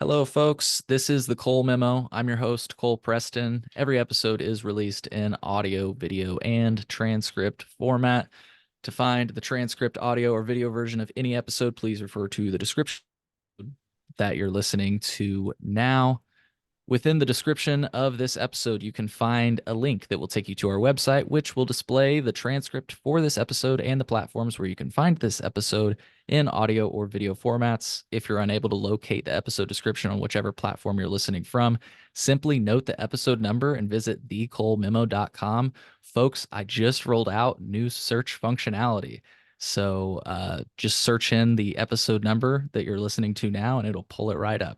Hello, folks. This is the Cole Memo. I'm your host, Cole Preston. Every episode is released in audio, video, and transcript format. To find the transcript, audio, or video version of any episode, please refer to the description that you're listening to now. Within the description of this episode, you can find a link that will take you to our website, which will display the transcript for this episode and the platforms where you can find this episode in audio or video formats. If you're unable to locate the episode description on whichever platform you're listening from, simply note the episode number and visit thecolememo.com. Folks, I just rolled out new search functionality. So just search in the episode number that you're listening to now, and it'll pull it right up.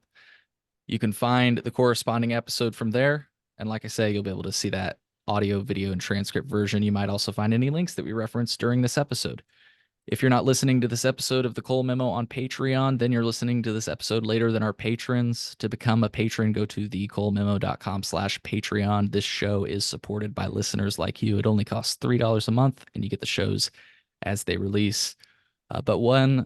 You can find the corresponding episode from there. And like I say, you'll be able to see that audio, video, and transcript version. You might also find any links that we referenced during this episode. If you're not listening to this episode of the Cole Memo on Patreon, then you're listening to this episode later than our patrons. To become a patron, go to thecolememo.com/Patreon. This show is supported by listeners like you. It only costs $3 a month, and you get the shows as they release. But one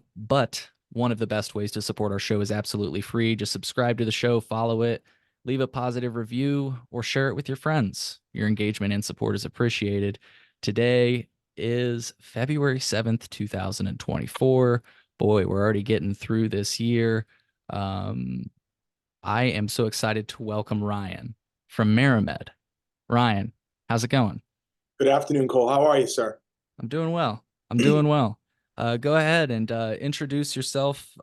of the best ways to support our show is absolutely free. Just subscribe to the show, follow it, leave a positive review, or share it with your friends. Your engagement and support is appreciated. Today is February 7th, 2024. Boy, we're already getting through this year. I am so excited to welcome Ryan from MariMed. Ryan, how's it going? Good afternoon, Cole. How are you, sir? I'm doing well. I'm doing well. Go ahead and introduce yourself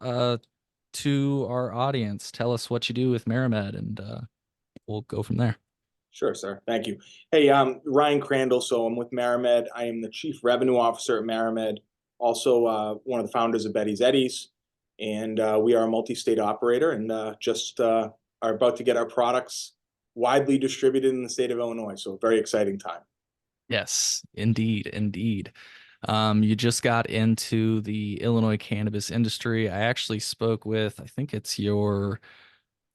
to our audience. Tell us what you do with MariMed, and we'll go from there. Sure, sir. Thank you. Hey, I'm Ryan Crandall. So I'm with MariMed. I am the Chief Revenue Officer at MariMed, also one of the founders of Betty's Eddies. And we are a multi-state operator and just are about to get our products widely distributed in the state of Illinois. So very exciting time. Yes, indeed, indeed. You just got into the Illinois cannabis industry. I actually spoke with, I think it's your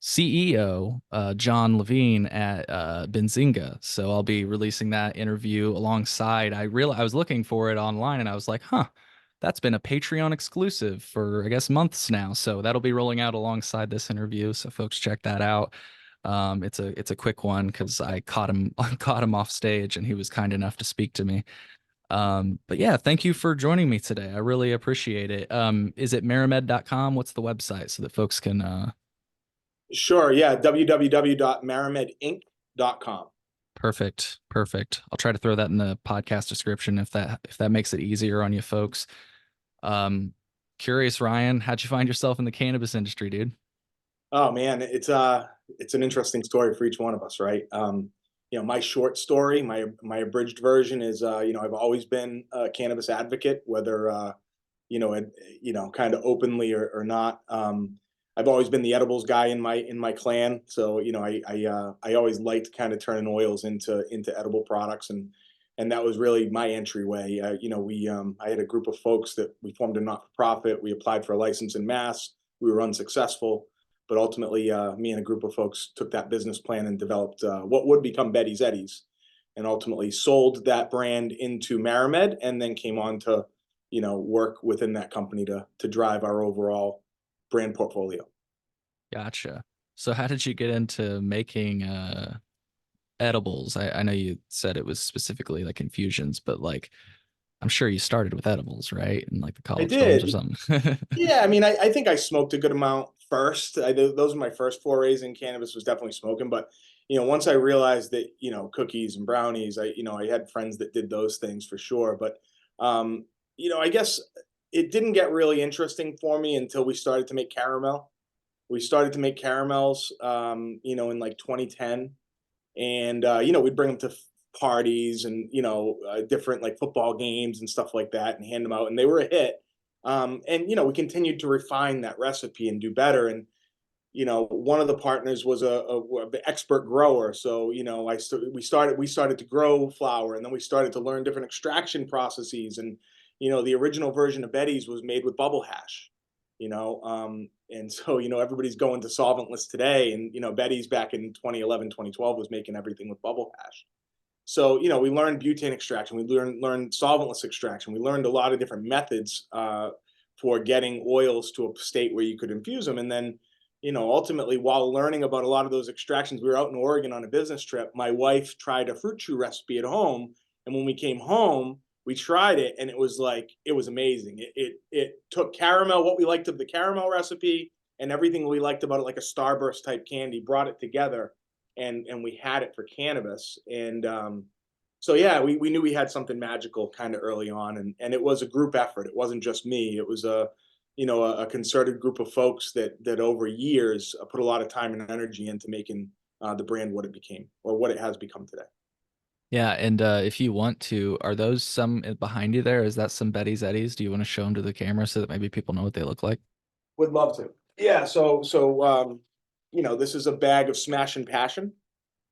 CEO, John Levine at Benzinga. So I'll be releasing that interview alongside. I was looking for it online and I was like, huh, that's been a Patreon exclusive for, I guess, months now. So that'll be rolling out alongside this interview. So folks, check that out. It's a quick one because I caught him off stage and he was kind enough to speak to me. But yeah, thank you for joining me today. I really appreciate it. Is it marimed.com? What's the website so that folks can Sure. Yeah. www.marimedinc.com. Perfect. Perfect. I'll try to throw that in the podcast description if that makes it easier on you folks. Curious, Ryan, how'd you find yourself in the cannabis industry, dude? Oh man, it's an interesting story for each one of us, right? My short story, my abridged version is, I've always been a cannabis advocate, whether kind of openly or not. I've always been the edibles guy in my clan, so I always liked kind of turning oils into edible products, and that was really my entryway. I had a group of folks that we formed a not for profit. We applied for a license in Mass. We were unsuccessful. But ultimately, me and a group of folks took that business plan and developed what would become Betty's Eddies, and ultimately sold that brand into MariMed, and then came on to, work within that company to drive our overall brand portfolio. Gotcha. So how did you get into making edibles? I know you said it was specifically like infusions, but like I'm sure you started with edibles, right? In like the I college dorms or did. something. Yeah, I mean, I think I smoked a good amount first. Those were my first forays in cannabis, was definitely smoking. But once I realized that cookies and brownies, I had friends that did those things for sure. But I guess it didn't get really interesting for me until we started to make caramel. We started to make caramels, in like 2010, and we'd bring them to parties and different like football games and stuff like that, and hand them out, and they were a hit. And we continued to refine that recipe and do better. And one of the partners was a expert grower, so we started to grow flower, and then we started to learn different extraction processes. And the original version of Betty's was made with bubble hash. And so everybody's going to solventless today, and Betty's back in 2011, 2012 was making everything with bubble hash. So we learned butane extraction, we learned solventless extraction, we learned a lot of different methods for getting oils to a state where you could infuse them. And then ultimately, while learning about a lot of those extractions, we were out in Oregon on a business trip. My wife tried a fruit chew recipe at home, and when we came home, we tried it, and it was amazing. It took caramel, what we liked of the caramel recipe, and everything we liked about it, like a Starburst type candy, brought it together, and we had it for cannabis. And so yeah, we knew we had something magical kind of early on, and it was a group effort. It wasn't just me. It was a concerted group of folks that over years put a lot of time and energy into making the brand what it became, or what it has become today. Yeah, and if you want to, are those some behind you there? Is that some Betty's Eddies? Do you want to show them to the camera so that maybe people know what they look like? Would love to. Yeah. This is a bag of Smash and Passion,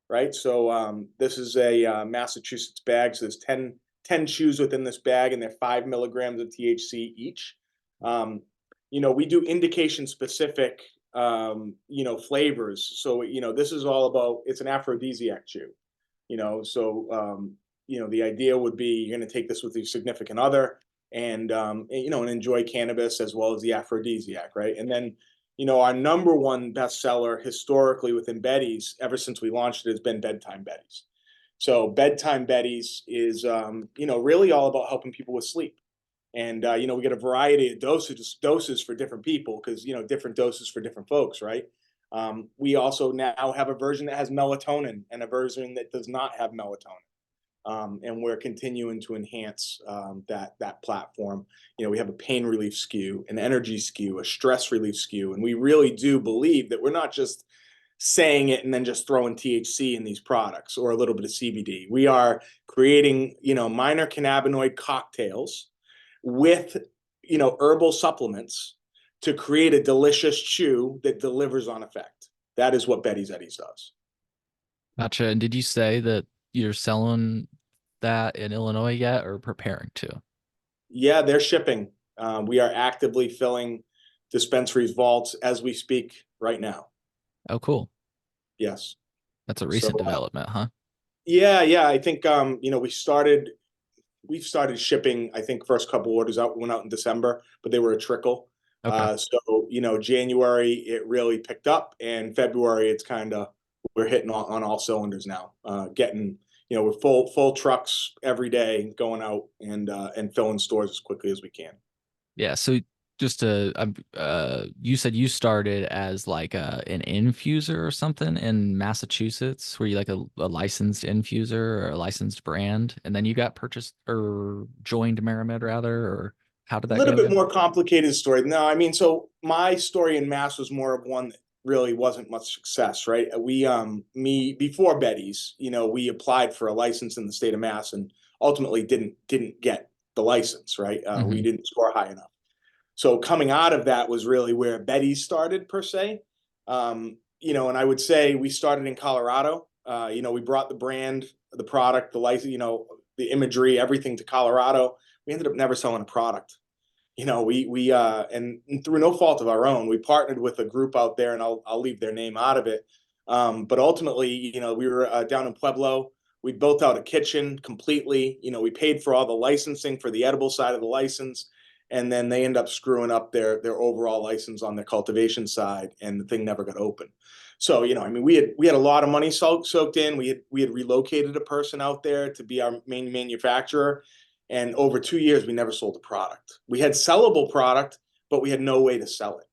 right? So this is a Massachusetts bag. So there's 10 chews within this bag, and they're 5 milligrams of THC each. We do indication specific, flavors. So, this is all about, it's an aphrodisiac chew, the idea would be you're going to take this with your significant other, and enjoy cannabis as well as the aphrodisiac, right? And then, our number one bestseller historically within Betty's, ever since we launched it, has been Bedtime Betty's. So Bedtime Betty's is, really all about helping people with sleep. And, we get a variety of doses for different people, because, different doses for different folks, right? We also now have a version that has melatonin and a version that does not have melatonin. And we're continuing to enhance that platform. We have a pain relief SKU, an energy SKU, a stress relief SKU, and we really do believe that we're not just saying it and then just throwing THC in these products or a little bit of CBD. We are creating, minor cannabinoid cocktails with, herbal supplements to create a delicious chew that delivers on effect. That is what Betty's Eddies does. Gotcha. And did you say that you're selling that in Illinois yet, or preparing to? Yeah, they're shipping. We are actively filling dispensaries' vaults as we speak right now. Oh, cool. Yes. That's a So recent development, huh? yeah. I think we've started shipping. I think first couple orders went out in December, but they were a trickle. Okay. January it really picked up, and February it's kind of, we're hitting on all cylinders now. Getting, we're full trucks every day going out and filling stores as quickly as we can. Yeah. So just you said you started as like an infuser or something in Massachusetts. Were you like a licensed infuser or a licensed brand, and then you got purchased or joined MariMed rather, or how did A that little go bit again? more complicated story. No, I mean, so my story in Mass was more of one that really wasn't much success, right? Me before Betty's, we applied for a license in the state of Mass and ultimately didn't get the license, right? We Hmm. didn't score high enough. So coming out of that was really where Betty's started per se. And I would say we started in Colorado. We brought the brand, the product, the license, the imagery, everything to Colorado. We ended up never selling a product. And through no fault of our own, we partnered with a group out there, and I'll leave their name out of it. But ultimately, we were down in Pueblo. We built out a kitchen completely. We paid for all the licensing for the edible side of the license, and then they end up screwing up their overall license on their cultivation side, and the thing never got open. So, I mean, we had a lot of money soaked in. We had relocated a person out there to be our main manufacturer, and over 2 years, we never sold a product. We had sellable product, but we had no way to sell it.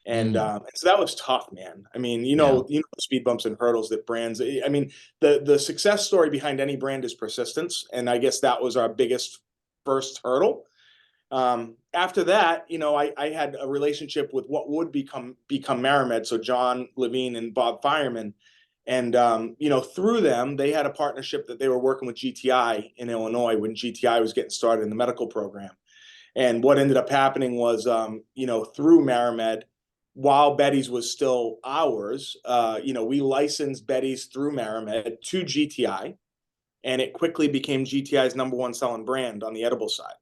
And so that was tough, man. I mean, Yeah. the speed bumps and hurdles that brands. I mean, the success story behind any brand is persistence, and I guess that was our biggest first hurdle. After that, I had a relationship with what would become MariMed, so John Levine and Bob Fireman. And through them, they had a partnership that they were working with GTI in Illinois when GTI was getting started in the medical program. And what ended up happening was, through MariMed, while Betty's was still ours, we licensed Betty's through MariMed to GTI, and it quickly became GTI's number one selling brand on the edible side.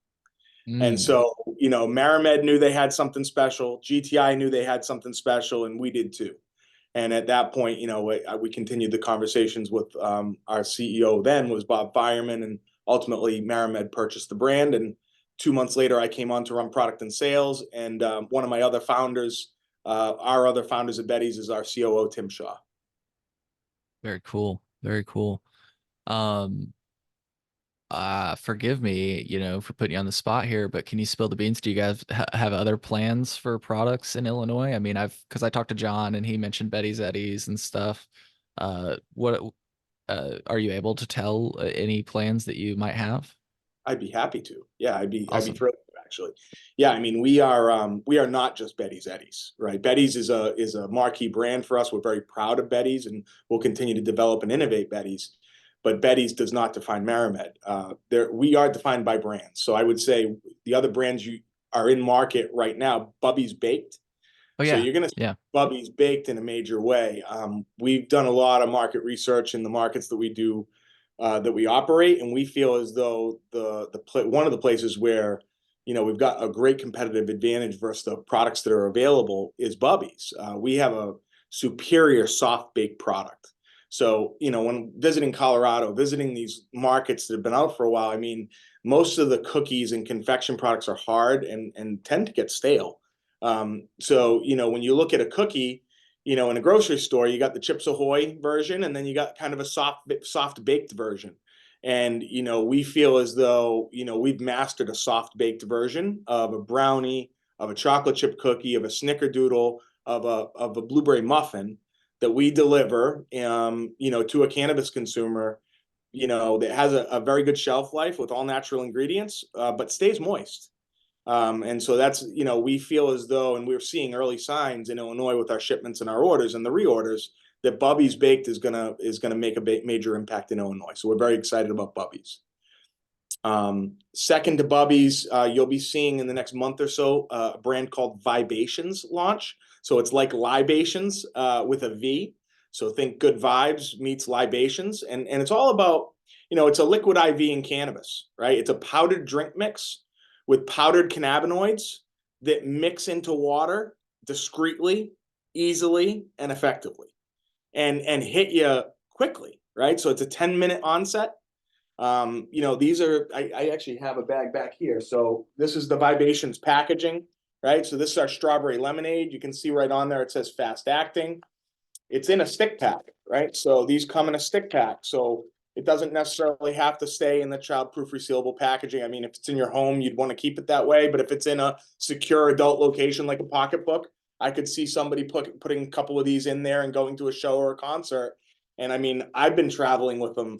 And Mm. so, MariMed knew they had something special. GTI knew they had something special, and we did too. And at that point, we continued the conversations with our CEO then was Bob Fireman, and ultimately MariMed purchased the brand. And 2 months later, I came on to run product and sales. And one of my other founders Our other founders of Betty's is our COO, Tim Shaw. Very cool. Very cool. Um, Forgive me, for putting you on the spot here, but can you spill the beans? Do you guys have other plans for products in Illinois? I mean, because I talked to John and he mentioned Betty's Eddies and stuff. What are you able to tell any plans that you might have? I'd be happy to. Yeah, I'd be Awesome. thrilled to, actually. Yeah, I mean, we are not just Betty's Eddies, right? Betty's is a marquee brand for us. We're very proud of Betty's, and we'll continue to develop and innovate Betty's. But Betty's does not define MariMed. We are defined by brands. So I would say the other brands you are in market right now, Bubby's Baked. Oh So yeah, you're going to see yeah. Bubby's Baked in a major way. We've done a lot of market research in the markets that we do, that we operate, and we feel as though one of the places where we've got a great competitive advantage versus the products that are available is Bubby's. We have a superior soft baked product. So when visiting Colorado, visiting these markets that have been out for a while, I mean, most of the cookies and confection products are hard and tend to get stale. So when you look at a cookie, in a grocery store, you got the Chips Ahoy version, and then you got kind of a soft baked version. And we feel as though we've mastered a soft baked version of a brownie, of a chocolate chip cookie, of a snickerdoodle, of a blueberry muffin that we deliver, to a cannabis consumer, that has a very good shelf life with all natural ingredients, but stays moist. And so that's, we feel as though, and we're seeing early signs in Illinois with our shipments and our orders and the reorders, that Bubby's Baked is gonna make a major impact in Illinois. So we're very excited about Bubby's. Second to Bubby's, you'll be seeing in the next month or so a brand called Vibations launch. So it's like libations, with a V. So think good vibes meets libations, and it's all about, it's a liquid IV in cannabis, right? It's a powdered drink mix with powdered cannabinoids that mix into water discreetly, easily, and effectively, and hit you quickly, right? So it's a 10-minute onset. These are, I actually have a bag back here. So this is the Vibations packaging, right? So this is our strawberry lemonade. You can see right on there, it says fast acting. It's in a stick pack, right? So these come in a stick pack. So it doesn't necessarily have to stay in the childproof resealable packaging. I mean, if it's in your home, you'd want to keep it that way. But if it's in a secure adult location like a pocketbook, I could see somebody putting a couple of these in there and going to a show or a concert. And I mean, I've been traveling with them.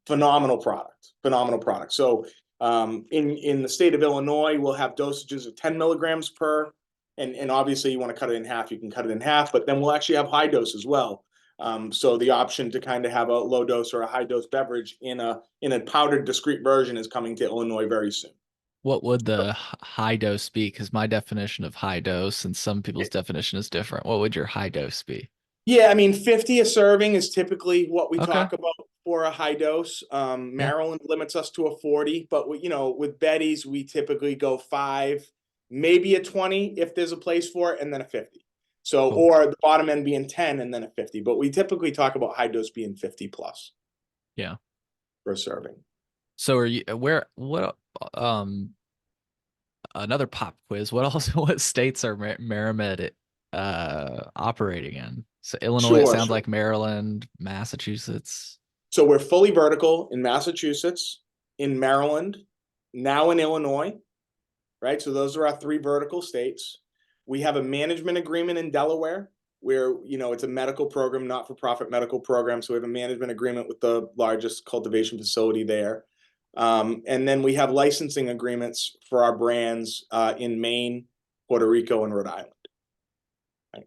Phenomenal product, phenomenal product. So in the state of Illinois, we'll have dosages of 10 milligrams per, and obviously you want to cut it in half, you can cut it in half, but then we'll actually have high dose as well. So the option to kind of have a low dose or a high dose beverage in a powdered discrete version is coming to Illinois very soon. What would the high dose be? Because my definition of high dose and some people's definition is different. What would your high dose be? Yeah, I mean, 50 a serving is typically what we Okay. talk about for a high dose. Yeah. Maryland limits us to a 40, but with Betty's, we typically go 5, maybe a 20 if there's a place for it, and then a 50. So, Cool. or the bottom end being 10 and then a 50, but we typically talk about high dose being 50 plus Yeah. for a serving. So are you what another pop quiz? What else? What states are MariMed operating in? So Illinois, it Sure, sounds sure. like Maryland, Massachusetts. So we're fully vertical in Massachusetts, in Maryland, now in Illinois, right? So those are our 3 vertical states. We have a management agreement in Delaware where, it's a medical program, not-for-profit medical program. So we have a management agreement with the largest cultivation facility there. And then we have licensing agreements for our brands in Maine, Puerto Rico, and Rhode Island. Right?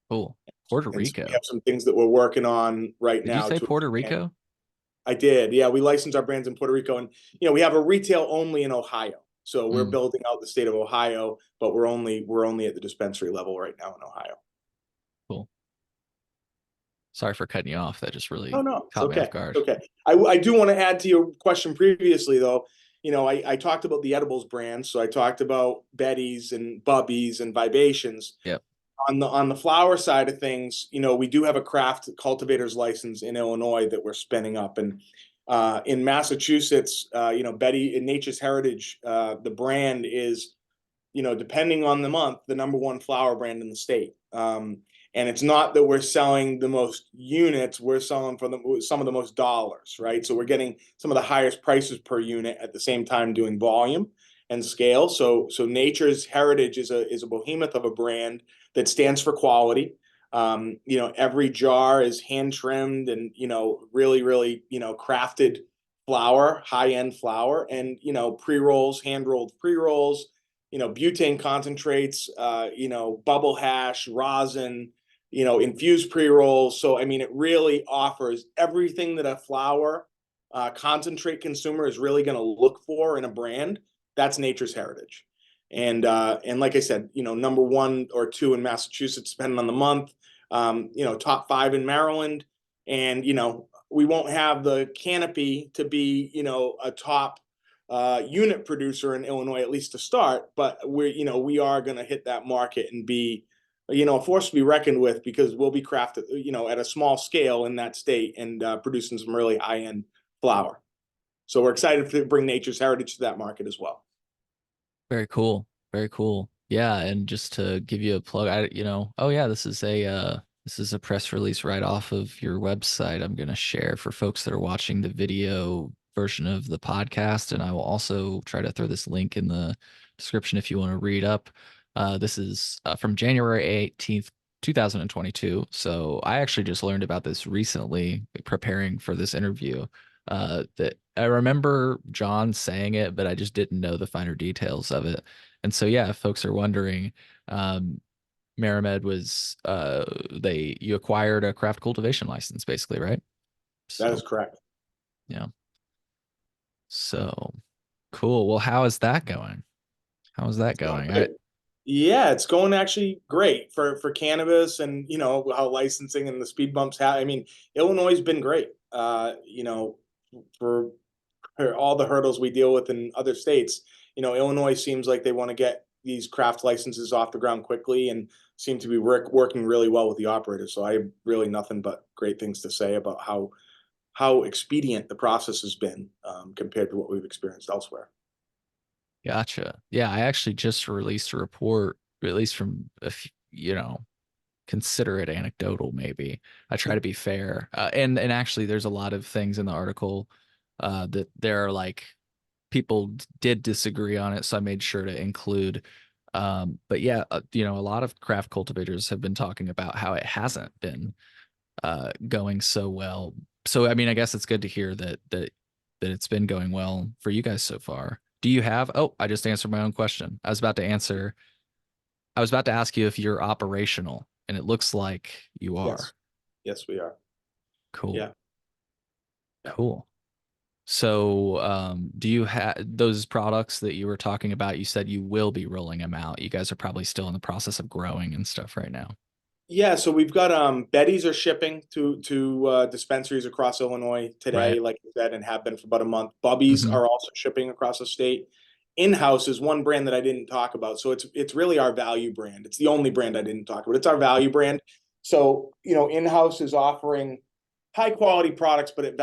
Cool. Puerto And so we Rico. have some things that we're working on right Did you now say to Puerto expand. Rico? I did. Yeah, we license our brands in Puerto Rico, and we have a retail only in Ohio. So we're Mm, building out the state of Ohio, but we're only at the dispensary level right now in Ohio. cool. Sorry for cutting you off. That just Oh really no, it's caught me off okay. guard. It's okay. I do want to add to your question previously though. I talked about the edibles brands, so I talked about Betty's and Bubby's and Vibations. Yep. On the flower side of things, we do have a craft cultivator's license in Illinois that we're spinning up, and in Massachusetts, Betty in Nature's Heritage, the brand is, depending on the month, the number one flower brand in the state. And it's not that we're selling the most units, we're selling for some of the most dollars, right? So we're getting some of the highest prices per unit at the same time doing volume and scale. So Nature's Heritage is a behemoth of a brand that stands for quality. Every jar is hand trimmed and, really, really, crafted flour, high end flour, and, pre-rolls, hand rolled pre-rolls, butane concentrates, bubble hash, rosin, infused pre-rolls. So, I mean, it really offers everything that a flour concentrate consumer is really going to look for in a brand. That's Nature's Heritage. And like I said, number one or two in Massachusetts, depending on the month, top five in Maryland. And, we won't have the canopy to be, a top unit producer in Illinois, at least to start, but we are going to hit that market and be, a force to be reckoned with, because we'll be crafted, at a small scale in that state and producing some really high end flour. So we're excited to bring Nature's Heritage to that market as well. Very cool. Very cool. Yeah, and just to give you a plug, oh yeah, this is a press release right off of your website. I'm going to share for folks that are watching the video version of the podcast, and I will also try to throw this link in the description if you want to read up. This is from January 18th, 2022. So I actually just learned about this recently preparing for this interview. That I remember John saying it, but I just didn't know the finer details of it. And so, yeah, if folks are wondering, MariMed was you acquired a craft cultivation license, basically, right? That So is correct. yeah. So cool. Well, how is that going? How is that going? Yeah, it's going actually great for cannabis, and how licensing and the speed bumps have. I mean, Illinois has been great. For all the hurdles we deal with in other states, Illinois seems like they want to get these craft licenses off the ground quickly and seem to be working really well with the operators. So I have really nothing but great things to say about how expedient the process has been, compared to what we've experienced elsewhere. Gotcha. Yeah, I actually just released a report, at least from consider it anecdotal, maybe. I try to be fair. And actually there's a lot of things in the article that there are like people did disagree on it, so I made sure to include. But yeah, a lot of craft cultivators have been talking about how it hasn't been going so well. So I mean, I guess it's good to hear that it's been going well for you guys so far. Do you have? Oh, I just answered my own question. I was about to ask you if you're operational, and it looks like you are. Yes. Yes, we are. Cool. Yeah. Cool. So, do you have those products that you were talking about? You said you will be rolling them out. You guys are probably still in the process of growing and stuff right now. Yeah, so we've got Betty's are shipping to dispensaries across Illinois Right. today, like I said, and have been for about a month. Bubby's Hmm. are also shipping across the state. In-house is one brand that I didn't talk about. So it's really our value brand. It's the only brand I didn't talk about. It's our value brand. So, in-house is offering high quality products, but at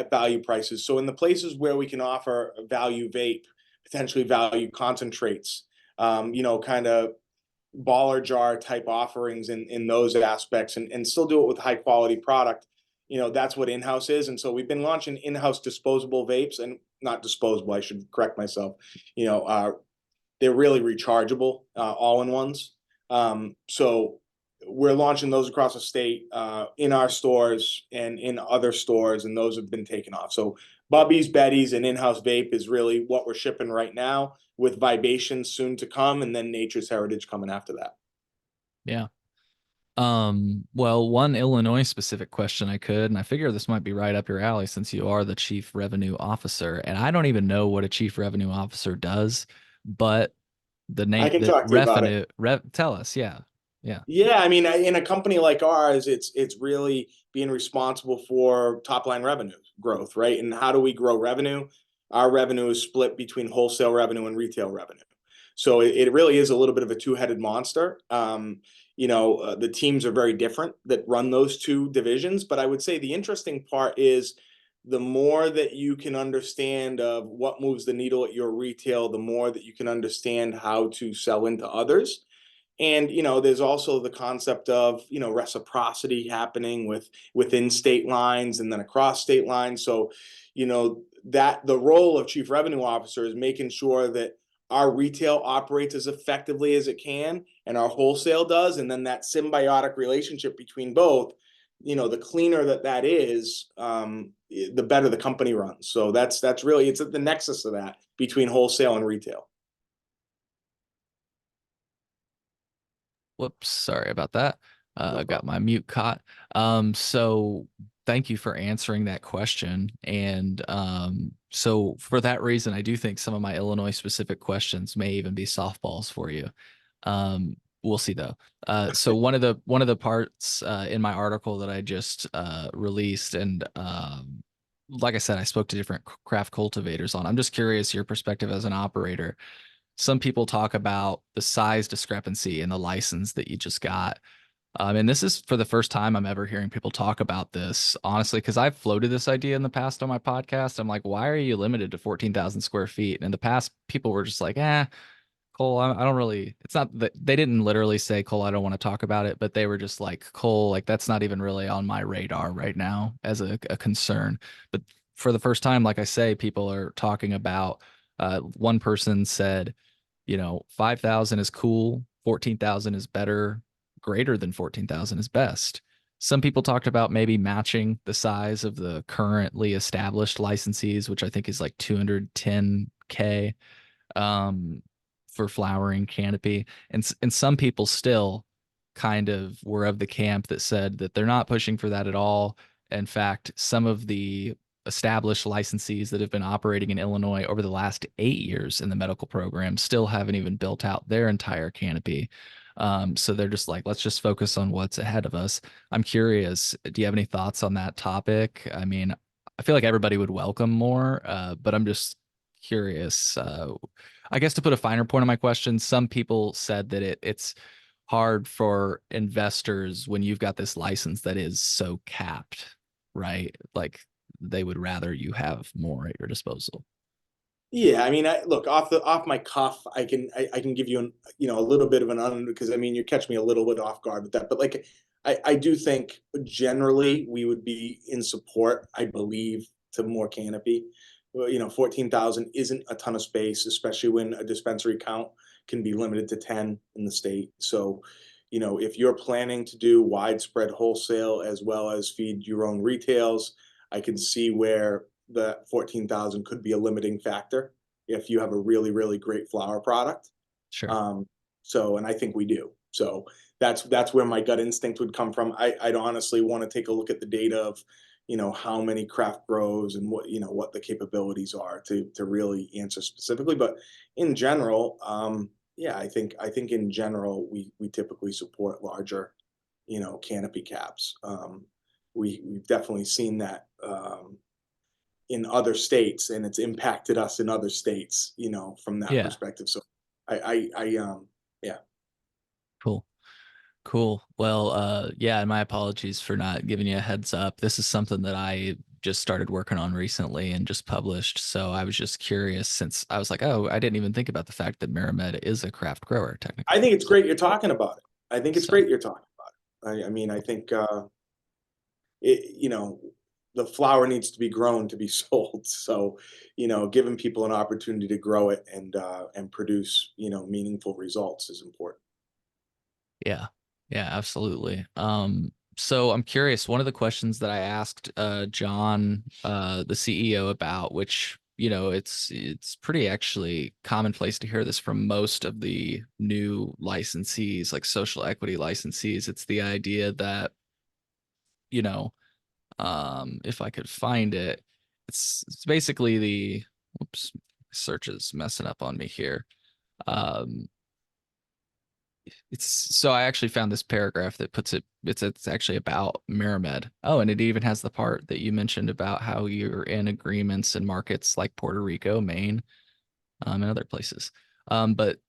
value prices. So in the places where we can offer a value vape, potentially value concentrates, kind of baller jar type offerings in those aspects, and still do it with high quality product. That's what in-house is. And so we've been launching in-house disposable vapes, and not disposable, I should correct myself. They're really rechargeable, all-in-ones. So we're launching those across the state, in our stores and in other stores, and those have been taken off. So Bubby's, Betty's, and in-house vape is really what we're shipping right now, with Vibations soon to come, and then Nature's Heritage coming after that. Yeah. Well, one Illinois specific question I could, and I figure this might be right up your alley since you are the chief revenue officer, and I don't even know what a chief revenue officer does, but I can the talk to you about it. tell us. Yeah. Yeah. Yeah, I mean, in a company like ours, it's really being responsible for top line revenue growth, right? And how do we grow revenue? Our revenue is split between wholesale revenue and retail revenue. So it really is a little bit of a two-headed monster. The teams are very different that run those two divisions, but I would say the interesting part is the more that you can understand of what moves the needle at your retail, the more that you can understand how to sell into others. And there's also the concept of reciprocity happening within state lines and then across state lines. So that the role of chief revenue officer is making sure that our retail operates as effectively as it can and our wholesale does, and then that symbiotic relationship between both, the cleaner that is, the better the company runs. So that's really, it's at the nexus of that between wholesale and retail. Whoops, sorry about that. No Got problem. my mute caught. So thank you for answering that question. And so for that reason, I do think some of my Illinois specific questions may even be softballs for you. We'll see though. So one of the parts in my article that I just released, and like I said, I spoke to different craft cultivators on. I'm just curious your perspective as an operator. Some people talk about the size discrepancy in the license that you just got. And this is for the first time I'm ever hearing people talk about this, honestly, because I've floated this idea in the past on my podcast. I'm like, why are you limited to 14,000 square feet? And in the past, people were just like, Cole, I don't really, it's not that they didn't literally say, Cole, I don't want to talk about it, but they were just like, Cole, like that's not even really on my radar right now as a concern. But for the first time, like I say, people are talking about, one person said, 5,000 is cool, 14,000 is better, greater than 14,000 is best. Some people talked about maybe matching the size of the currently established licensees, which I think is like 210K um, for flowering canopy. And some people still kind of were of the camp that said that they're not pushing for that at all. In fact, some of the established licensees that have been operating in Illinois over the last 8 years in the medical program still haven't even built out their entire canopy. So they're just like, let's just focus on what's ahead of us. I'm curious, do you have any thoughts on that topic? I mean, I feel like everybody would welcome more, but I'm just curious. I guess to put a finer point on my question, some people said that it's hard for investors when you've got this license that is so capped, right? Like they would rather you have more at your disposal. Yeah, I mean, I look off my cuff. I can give you a little bit of an because I mean you catch me a little bit off guard with that, but like I do think generally we would be in support. I believe to more canopy. Well, 14,000 isn't a ton of space, especially when a dispensary count can be limited to 10 in the state. So, if you're planning to do widespread wholesale as well as feed your own retails, I can see where the 14,000 could be a limiting factor if you have a really, really great flower product. Sure. Um, and I think we do. So that's where my gut instinct would come from. I'd honestly want to take a look at the data of, how many craft grows and what the capabilities are to really answer specifically. But in general, yeah, I think in general we typically support larger, canopy caps. We've definitely seen that in other states, and it's impacted us in other states, from that Yeah. perspective. So I yeah. Cool. Cool. Well, yeah, and my apologies for not giving you a heads up. This is something that I just started working on recently and just published. So I was just curious since I was like, oh, I didn't even think about the fact that MariMed is a craft grower I technically. think it's So, great you're talking about it. I think it's so great you're talking about it. I mean, I think it, the flower needs to be grown to be sold. So, giving people an opportunity to grow it and produce, meaningful results is important. yeah. Yeah, absolutely. So I'm curious, one of the questions that I asked John, the CEO about, which, it's pretty actually commonplace to hear this from most of the new licensees, like social equity licensees. It's the idea that, you know, if I could find it, it's basically the whoops, search is messing up on me here. Um, It's so I actually found this paragraph that puts it's actually about MariMed. Oh, and it even has the part that you mentioned about how you're in agreements in markets like Puerto Rico, Maine, and other places. But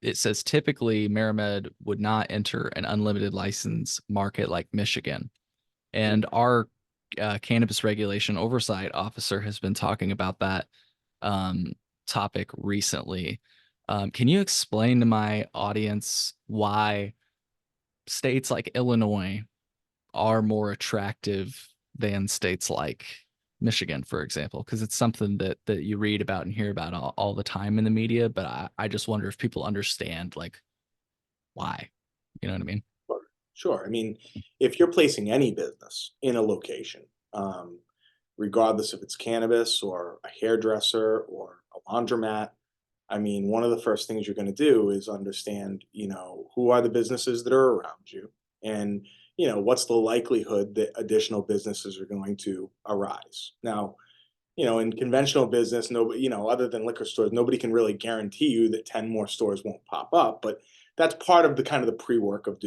it says typically MariMed would not enter an unlimited license market like Michigan. And Mm. our cannabis regulation oversight officer has been talking about that um, topic recently. Can you explain to my audience why states like Illinois are more attractive than states like Michigan, for example? Because it's something that you read about and hear about all the time in the media, but I just wonder if people understand like why. You know what I mean? Sure. Sure. I mean, if you're placing any business in a location, um, regardless if it's cannabis or a hairdresser or a laundromat, I mean, one of the first things you're going to do is understand, who are the businesses that are around you, and what's the likelihood that additional businesses are going to arise. Now, in conventional business, nobody, other than liquor stores, nobody can really guarantee you that 10 more stores won't pop up. But that's part of the kind of the pre-work of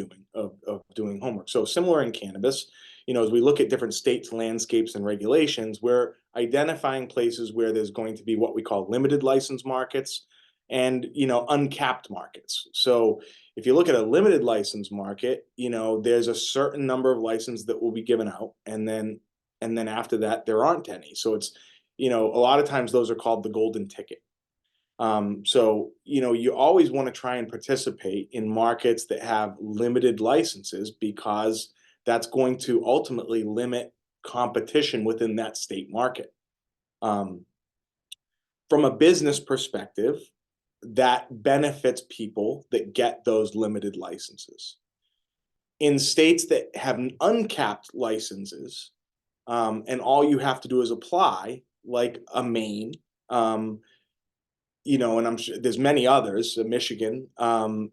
doing homework. So similar in cannabis, as we look at different states, landscapes, and regulations, we're identifying places where there's going to be what we call limited license markets and uncapped markets. So if you look at a limited license market, there's a certain number of licenses that will be given out, and then after that there aren't any. So it's a lot of times those are called the golden ticket. So, you always want to try and participate in markets that have limited licenses because that's going to ultimately limit competition within that state market. Um, from a business perspective, that benefits people that get those limited licenses. In states that have uncapped licenses, and all you have to do is apply, like a Maine, um, and I'm sure there's many others, Michigan,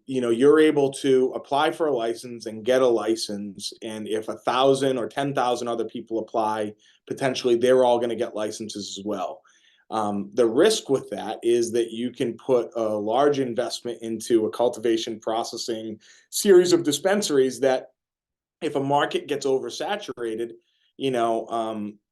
you're able to apply for a license and get a license. And if 1,000 or 10,000 other people apply, potentially they're all going to get licenses as well. The risk with that is that you can put a large investment into a cultivation processing series of dispensaries that if a market gets oversaturated,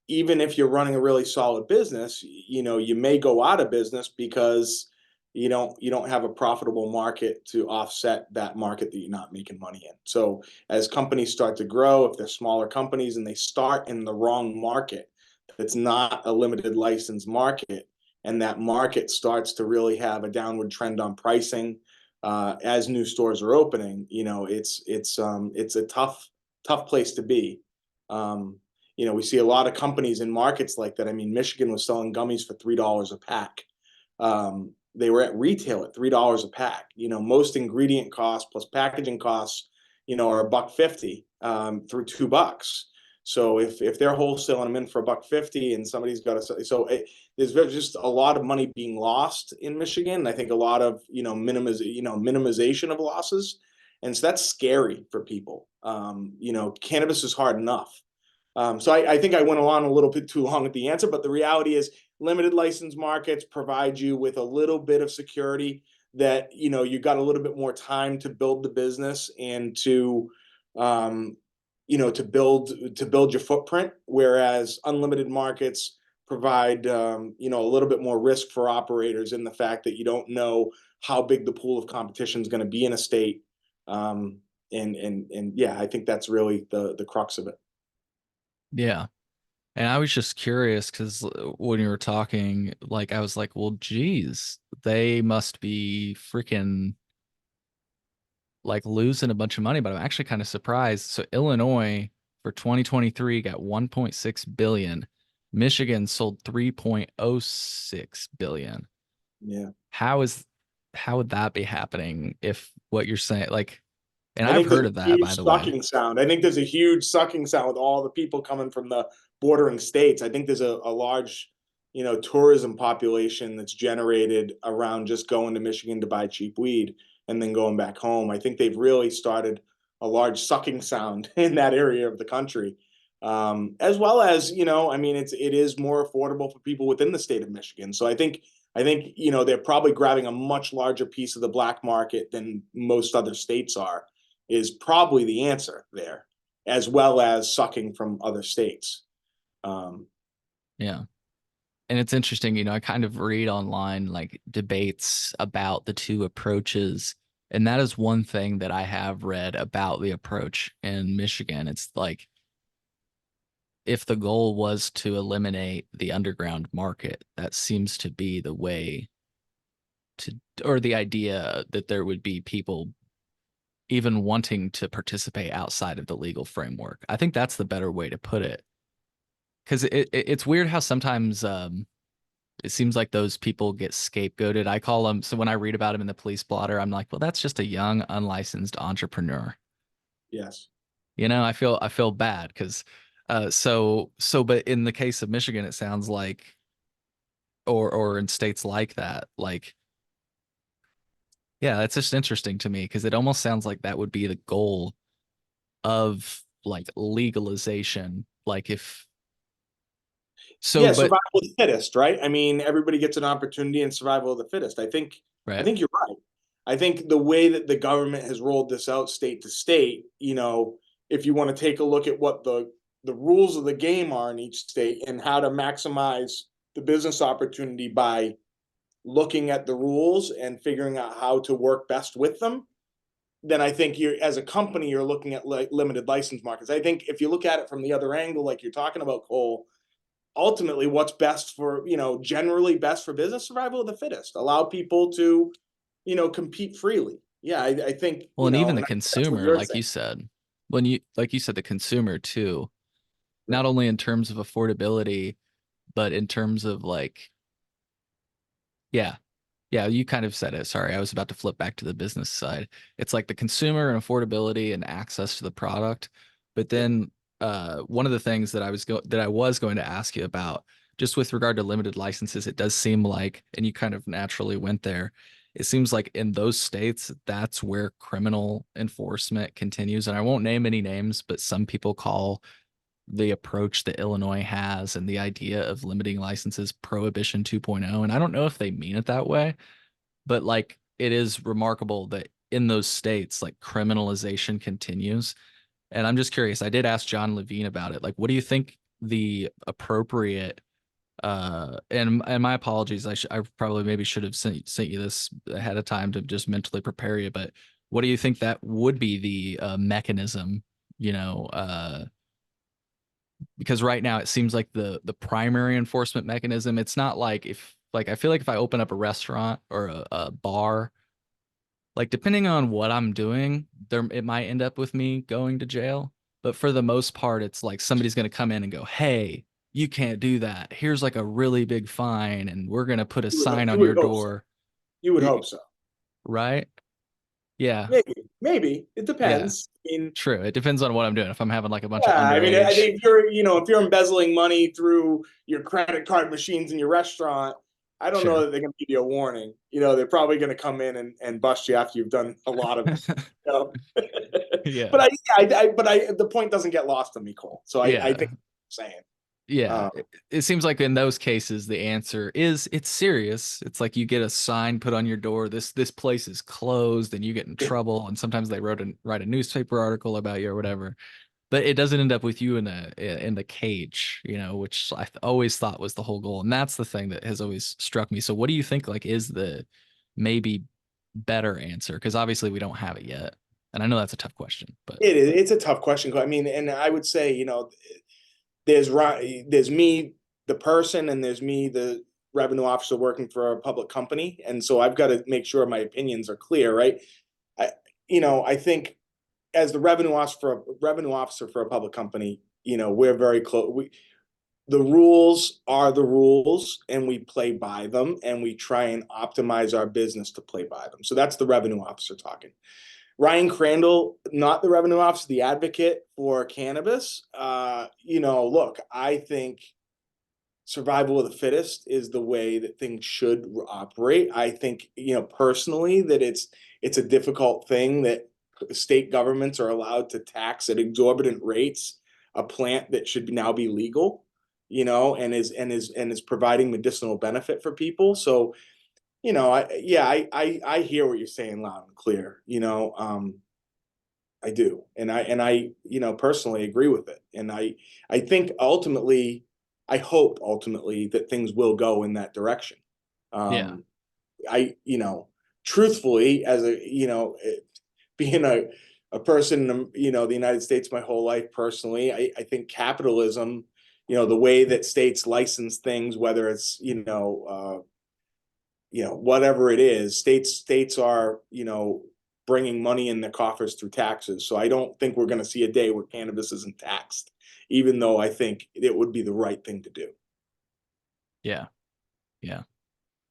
even if you're running a really solid business, you may go out of business because you don't have a profitable market to offset that market that you're not making money in. So as companies start to grow, if they're smaller companies and they start in the wrong market, that's not a limited license market, and that market starts to really have a downward trend on pricing as new stores are opening, it's a tough place to be. We see a lot of companies in markets like that. I mean, Michigan was selling gummies for $3 a pack. They were at retail at $3 a pack. Most ingredient costs plus packaging costs, are $1.50 through $2. So if they're wholesaling them in for $1.50 and somebody's got there's just a lot of money being lost in Michigan. I think a lot of minimization of losses, and so that's scary for people. Cannabis is hard enough. So I think I went along a little bit too long with the answer, but the reality is limited license markets provide you with a little bit of security that, you got a little bit more time to build the business and um, to build your footprint. Whereas unlimited markets provide, a little bit more risk for operators in the fact that you don't know how big the pool of competition is going to be in a state. And yeah, I think that's really the crux of it. Yeah. And I was just curious because when you were talking, like, I was like, well, geez, they must be freaking like losing a bunch of money, but I'm actually kind of surprised. So Illinois for 2023 got 1.6 billion. Michigan sold 3.06 billion. Yeah. How would that be happening if what you're saying, like, and I I've think there's heard a of that, by huge the way. sucking sound. I think there's a huge sucking sound with all the people coming from the bordering states. I think there's a large, tourism population that's generated around just going to Michigan to buy cheap weed and then going back home. I think they've really started a large sucking sound in that area of the country. As well as, I mean, it is more affordable for people within the state of Michigan. So I think, they're probably grabbing a much larger piece of the black market than most other states are, is probably the answer there, as well as sucking from other states. Um, Yeah. And it's interesting, I kind of read online like debates about the two approaches. And that is one thing that I have read about the approach in Michigan. It's like if the goal was to eliminate the underground market, that seems to be the way to, or the idea that there would be people even wanting to participate outside of the legal framework. I think that's the better way to put it. Because it's weird how sometimes it seems like those people get scapegoated. I call them, so when I read about them in the police blotter, I'm like, well, that's just a young, unlicensed entrepreneur. Yes. I feel bad because but in the case of Michigan, it sounds like, or in states like that, like, yeah, that's just interesting to me because it almost sounds like that would be the goal of like legalization. Like if so, Yeah, but survival of the fittest, right? I mean, everybody gets an opportunity in survival of the fittest. I right. think you're right. I think the way that the government has rolled this out state to state, if you want to take a look at what the rules of the game are in each state and how to maximize the business opportunity by looking at the rules and figuring out how to work best with them, then I think you're, as a company, you're looking at limited license markets. I think if you look at it from the other angle, like you're talking about, Cole, ultimately what's best for, generally best for business, survival of the fittest, allow people to, compete freely. Yeah, I think, Well, and even the and that's what consumer, you're like saying. you said, when you like you said, the consumer too, Yeah. not only in terms of affordability, but in terms of like, yeah, yeah, you kind of said it. Sorry, I was about to flip back to the business side. It's like the consumer and affordability and access to the product. But Yeah. then one of the things that I was going to ask you about, just with regard to limited licenses, it does seem like, and you kind of naturally went there. It seems like in those states, that's where criminal enforcement continues. And I won't name any names, but some people call the approach that Illinois has and the idea of limiting licenses Prohibition 2.0. And I don't know if they mean it that way, but like it is remarkable that in those states, like criminalization continues. And I'm just curious. I did ask John Levine about it. Like, what do you think the appropriate and my apologies, I probably maybe should have sent you this ahead of time to just mentally prepare you, but what do you think that would be the mechanism, you know, because right now it seems like the primary enforcement mechanism, it's not like if like I feel like if I open up a restaurant or a bar, like depending on what I'm doing, there it might end up with me going to jail. But for the most part, it's like somebody's going to come in and go, "Hey, you can't do that. Here's like a really big fine, and we're going to put a sign You on would your hope so. door." You would Y- hope so. Right? Yeah. Maybe it Yeah. depends. I mean, True. It depends on what I'm doing. If I'm having like a bunch of yeah, I mean, I underage. think if you're embezzling money through your credit card machines in your restaurant, I don't know Sure. that they're going to give you a warning. They're probably going to come in and bust you after you've done a lot of it. You know? Yeah. but the point doesn't get lost on me, Cole. So I Yeah. think I'm saying, Yeah, um, it seems like in those cases the answer is it's serious. It's like you get a sign put on your door, this place is closed, and you get in trouble. And sometimes they write a newspaper article about you or whatever. But it doesn't end up with you in the cage, which always thought was the whole goal. And that's the thing that has always struck me. So what do you think like is the maybe better answer? Because obviously we don't have it yet. And I know that's a tough question, but it's a tough question. I mean, and I would say, there's me, the person, and there's me, the revenue officer working for a public company, and so I've got to make sure my opinions are clear, right? I I think as the revenue officer for a public company, we're very close. The rules are the rules, and we play by them, and we try and optimize our business to play by them. So that's the revenue officer talking. Ryan Crandall, not the revenue officer, the advocate for cannabis. Look, I think survival of the fittest is the way that things should operate. I think, personally, that it's a difficult thing that state governments are allowed to tax at exorbitant rates a plant that should now be legal, and is providing medicinal benefit for people. So, I hear what you're saying loud and clear. I do, and I personally agree with it, and I think ultimately, I hope ultimately that things will go in that direction. yeah. Um, I truthfully, as being a person in the United States my whole life personally, I think capitalism the way that states license things, whether it's, whatever it is, states are, bringing money in their coffers through taxes. So I don't think we're going to see a day where cannabis isn't taxed, even though I think it would be the right thing to do. Yeah. Yeah.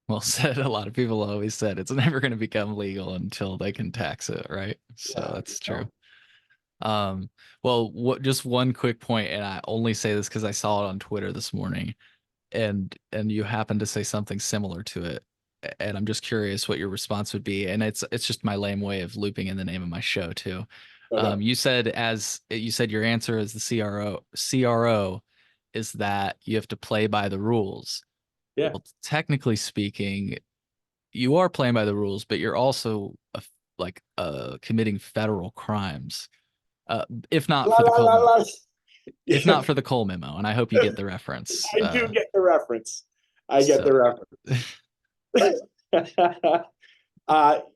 Well said. A lot of people always said it's never going to become legal until they can tax it, right? So Yeah, that's true. Um, well, just one quick point, and I only say this because I saw it on Twitter this morning, and you happened to say something similar to it, and I'm just curious what your response would be. And it's just my lame way of looping in the name of my show too. okay. You said your answer as the CRO is that you have to play by the rules. Yeah. Well, technically speaking, you are playing by the rules, but you're also committing federal crimes. If not La, for the la, la, Cole, la. if Yeah, not for the Cole memo, and I hope you get the reference. I do get the reference. I get So the reference.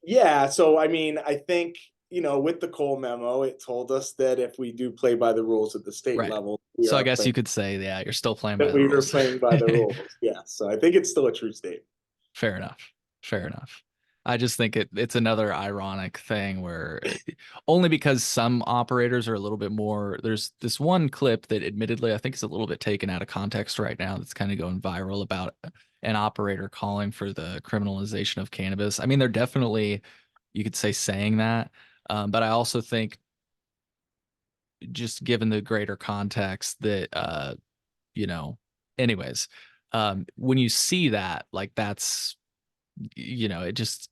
Yeah. So, I mean, I think, with the Cole memo, it told us that if we do play by the rules at the state right. level, So I guess you could say, yeah, you're still playing by the we were rules. playing by the rules. Yeah. So I think it's still a true statement. Fair enough. Fair enough. I just think it's another ironic thing where only because some operators are a little bit more. There's this one clip that admittedly I think is a little bit taken out of context right now that's kind of going viral about an operator calling for the criminalization of cannabis. I mean, they're definitely, you could say, saying that. But I also think just given the greater context that you know, anyways, when you see that, like that's, it just,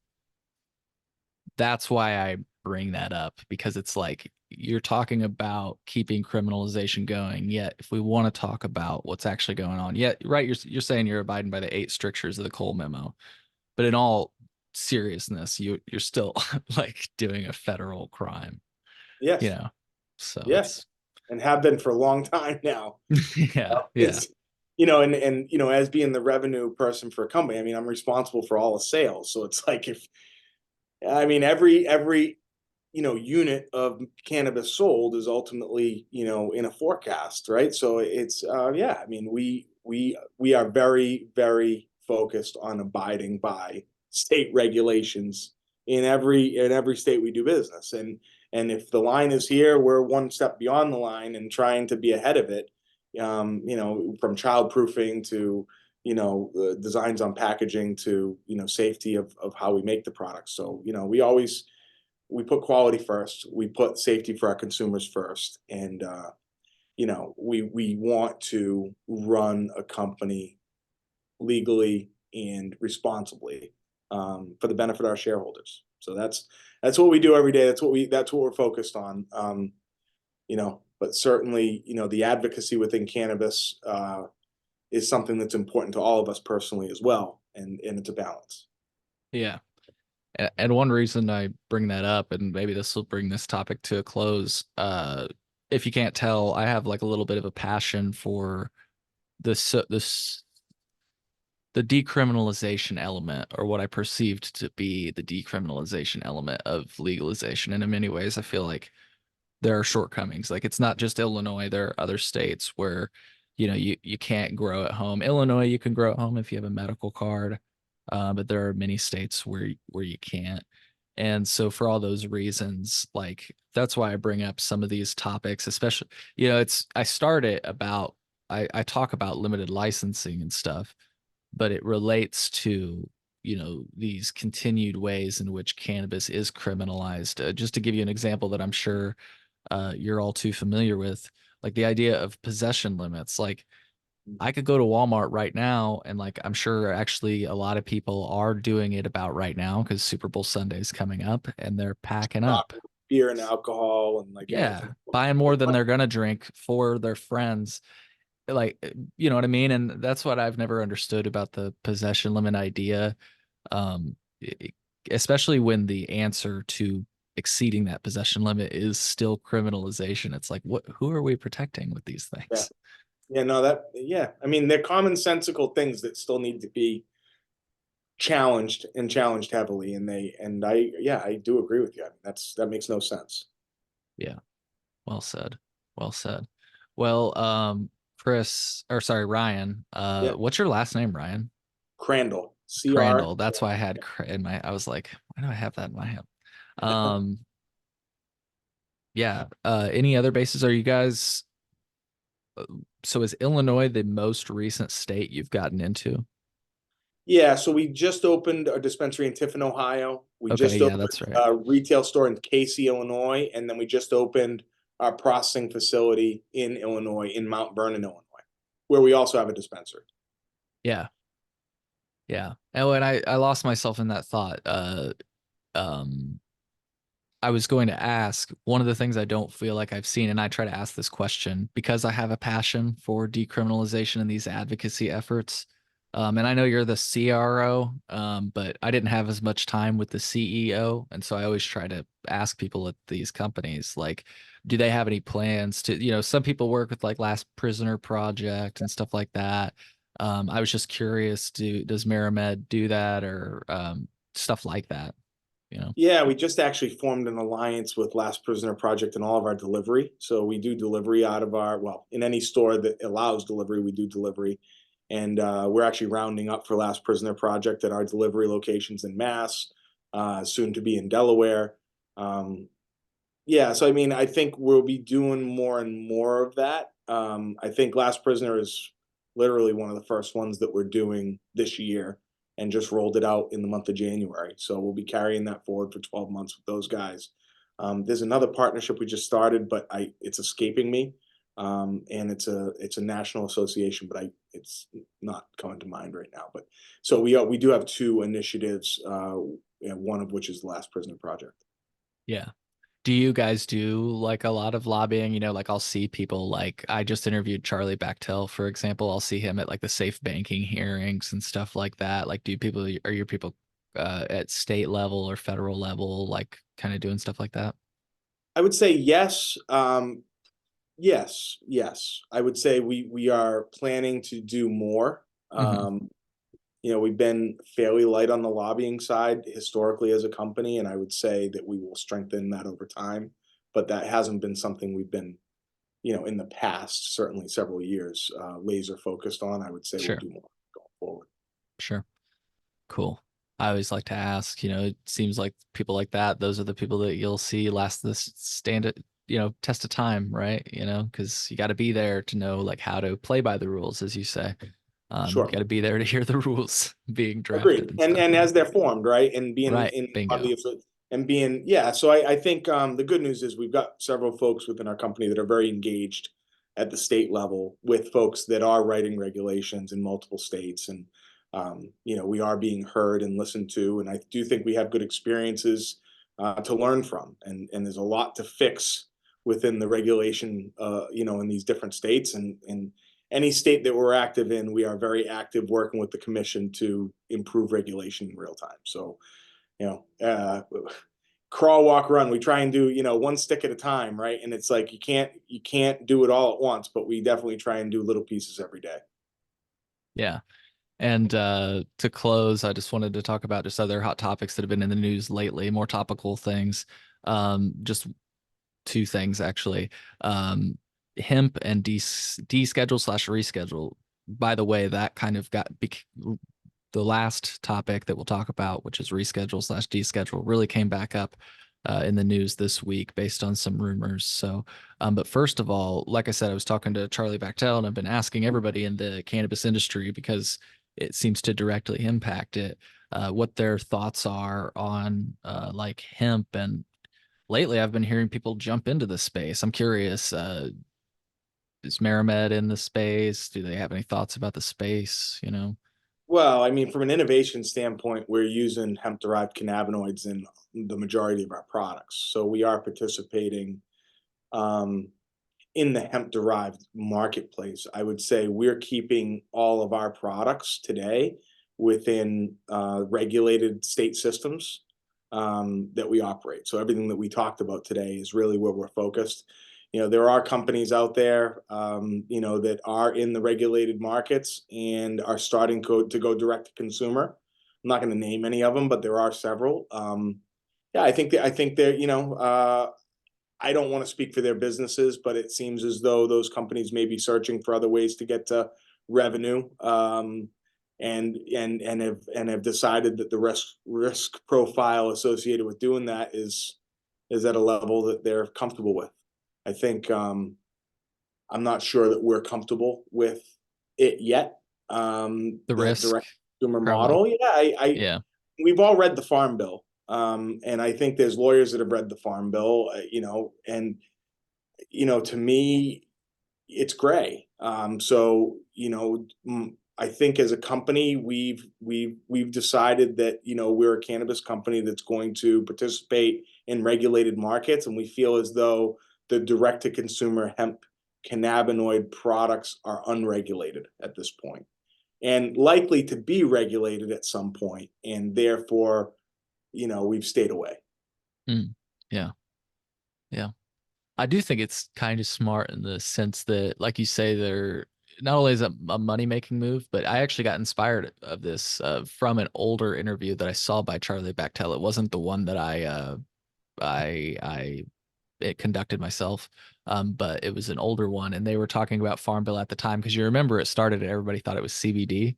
that's why I bring that up, because it's like you're talking about keeping criminalization going. Yet, if we want to talk about what's actually going on, yeah, right, you're saying you're abiding by the 8 strictures of the Cole memo, but in all seriousness, you're still like doing a federal crime, you Yes. know. So Yeah. it's And have been for a long time now. yeah, yeah, It's, and, as being the revenue person for a company, I mean, I'm responsible for all the sales. So it's like, I mean, every, unit of cannabis sold is ultimately, in a forecast, right? So it's, yeah, I mean, we are very, very focused on abiding by state regulations in every state we do business. And if the line is here, we're one step beyond the line and trying to be ahead of it. From child proofing to, designs on packaging to, safety of how we make the product. So, we put quality first. We put safety for our consumers first, and we want to run a company legally and responsibly, for the benefit of our shareholders. So that's what we do every day. That's what we're focused on. But certainly, the advocacy within cannabis is something that's important to all of us personally as well, and it's a balance. yeah. And one reason I bring that up, and maybe this will bring this topic to a close, if you can't tell, I have like a little bit of a passion for this the decriminalization element, or what I perceived to be the decriminalization element of legalization. And in many ways, I feel like there are shortcomings. Like it's not just Illinois, there are other states where, you can't grow at home. Illinois, you can grow at home if you have a medical card, but there are many states where you can't. And so for all those reasons, like that's why I bring up some of these topics, especially, it's I start it about I talk about limited licensing and stuff, but it relates to, these continued ways in which cannabis is criminalized. Just to give you an example that I'm sure you're all too familiar with, like the idea of possession limits. Like I could go to Walmart right now, and like I'm sure actually a lot of people are doing it about right now because Super Bowl Sunday is coming up, and they're packing up. Beer and alcohol and like Yeah, everything. buying more than they're gonna drink for their friends. Like, you know what I mean? And that's what I've never understood about the possession limit idea. Um, e- Especially when the answer to exceeding that possession limit is still criminalization. It's like, who are we protecting with these Yeah. things? Yeah, no, yeah. I mean, they're commonsensical things that still need to be challenged and challenged heavily. Yeah, I do agree with you. I mean, that makes no sense. Yeah. Well said. Well said. Well, Ryan. Yeah, What's your last name, Ryan? Crandall, CR. Crandall. That's why I had I was like, why do I have that in my head? Um, yeah. Any other bases? Are you guys, so is Illinois the most recent state you've gotten into? Yeah, so we just opened a dispensary in Tiffin, Ohio. We Okay, just yeah, opened that's right. a retail store in Casey, Illinois, and then we just opened our processing facility in Illinois, in Mount Vernon, Illinois, where we also have a dispensary. Yeah. Yeah. Oh, and I lost myself in that thought. Um I was going to ask one of the things I don't feel like I've seen, and I try to ask this question because I have a passion for decriminalization and these advocacy efforts. And I know you're the CRO, but I didn't have as much time with the CEO. And so I always try to ask people at these companies, like, do they have any plans to, some people work with like Last Prisoner Project and stuff like that. I was just curious, does MariMed do that or stuff like that, you know? Yeah, we just actually formed an alliance with Last Prisoner Project in all of our delivery. So we do delivery out of well, in any store that allows delivery, we do delivery. And we're actually rounding up for Last Prisoner Project at our delivery locations in Mass, soon to be in Delaware. Um, yeah, so I mean, I think we'll be doing more and more of that. I think Last Prisoner is literally one of the first ones that we're doing this year and just rolled it out in the month of January. So we'll be carrying that forward for 12 months with those guys. There's another partnership we just started, but it's escaping me. And it's a national association, but it's not coming to mind right now. But so we do have two initiatives, one of which is the Last Prisoner Project. Yeah. Do you guys do like a lot of lobbying? Like I'll see people like I just interviewed Charlie Bachtell, for example. I'll see him at like the safe banking hearings and stuff like that. Like, are your people at state level or federal level, like kind of doing stuff like that? I would say yes. Yes, yes. I would say we are planning to do more. Hmm. We've been fairly light on the lobbying side historically as a company, and I would say that we will strengthen that over time. But that hasn't been something we've been, in the past, certainly several years, laser focused on. I would say we'll Sure, do more going forward. sure. Cool. I always like to ask, it seems like people like that, those are the people that you'll see last this stand it, test of time, right? Because you got to be there to know like how to play by the rules, as you say. You Sure. got to be there to hear the rules being drafted Agreed. and And stuff. and as they're formed, right? And being Right. in Bingo. obviously and being yeah. So I think the good news is we've got several folks within our company that are very engaged at the state level with folks that are writing regulations in multiple states, and we are being heard and listened to, and I do think we have good experiences to learn from, and there's a lot to fix within the regulation, in these different states, and any state that we're active in, we are very active working with the commission to improve regulation in real time. So, you know, uh, crawl, walk, run. We try and do, one stick at a time, right? And it's like you can't do it all at once, but we definitely try and do little pieces every day. Yeah. And to close, I just wanted to talk about just other hot topics that have been in the news lately, more topical things. Just two things actually. Hemp and deschedule slash reschedule. By the way, that kind of the last topic that we'll talk about, which is reschedule slash deschedule, really came back up in the news this week based on some rumors. So, but first of all, like I said, I was talking to Charlie Bachtell, and I've been asking everybody in the cannabis industry because it seems to directly impact it, what their thoughts are on like hemp. And lately, I've been hearing people jump into the space. I'm curious, is MariMed in the space? Do they have any thoughts about the space? Well, I mean, from an innovation standpoint, we're using hemp-derived cannabinoids in the majority of our products. So we are participating um, in the hemp-derived marketplace. I would say we're keeping all of our products today within regulated state systems that we operate. So everything that we talked about today is really where we're focused. There are companies out there, that are in the regulated markets and are starting to go direct to consumer. I'm not going to name any of them, but there are several. Yeah, I think that, I don't want to speak for their businesses, but it seems as though those companies may be searching for other ways to get to revenue, and have decided that the risk profile associated with doing that is at a level that they're comfortable with. I think I'm not sure that we're comfortable with it yet. The The risk, direct consumer probably. model, yeah, I Yeah. we've all read the Farm Bill, and I think there's lawyers that have read the Farm Bill, and to me, it's gray. So I think as a company, we've decided that we're a cannabis company that's going to participate in regulated markets, and we feel as though the direct to consumer hemp cannabinoid products are unregulated at this point and likely to be regulated at some point, and therefore, we've stayed away. Mm. Yeah. Yeah. I do think it's kind of smart in the sense that, like you say, they're not only is it a money making move, but I actually got inspired of this from an older interview that I saw by Charlie Bechtel. It wasn't the one that I it conducted myself, but it was an older one, and they were talking about Farm Bill at the time because you remember it started and everybody thought it was CBD.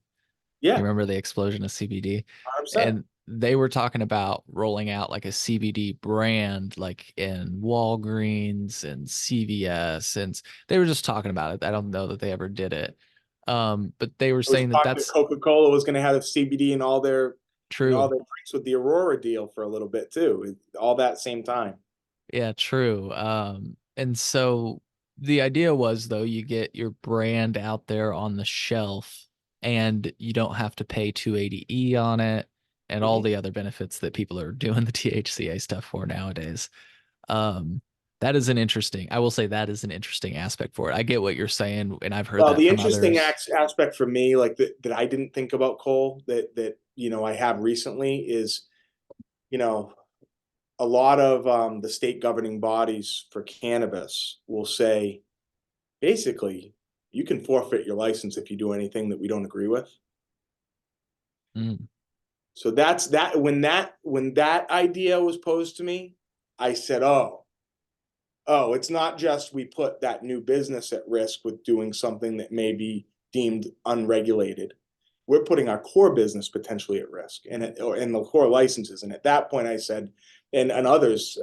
You Yeah, remember the explosion of CBD? 100%. And they were talking about rolling out like a CBD brand, like in Walgreens and CVS, and they were just talking about it. I don't know that they ever did it. But they were There was saying that talk that that's Coca-Cola was going to have CBD in all true. their drinks with the Aurora deal for a little bit too, all that same time. Yeah, true. And so the idea was though you get your brand out there on the shelf and you don't have to pay 280E on it and all Mhm. the other benefits that people are doing the THCA stuff for nowadays. Um, that is an interesting, I will say that is an interesting aspect for it. I get what you're saying, and I've heard Well, that the from interesting others. aspect for me, like that I didn't think about, Cole, that I have recently is, you know, a lot of the state governing bodies for cannabis will say, basically, you can forfeit your license if you do anything that we don't agree with. Mm, So that's that. When that idea was posed to me, I said, oh, it's not just we put that new business at risk with doing something that may be deemed unregulated. We're putting our core business potentially at risk, and the core licenses. And at that point, I said, and others,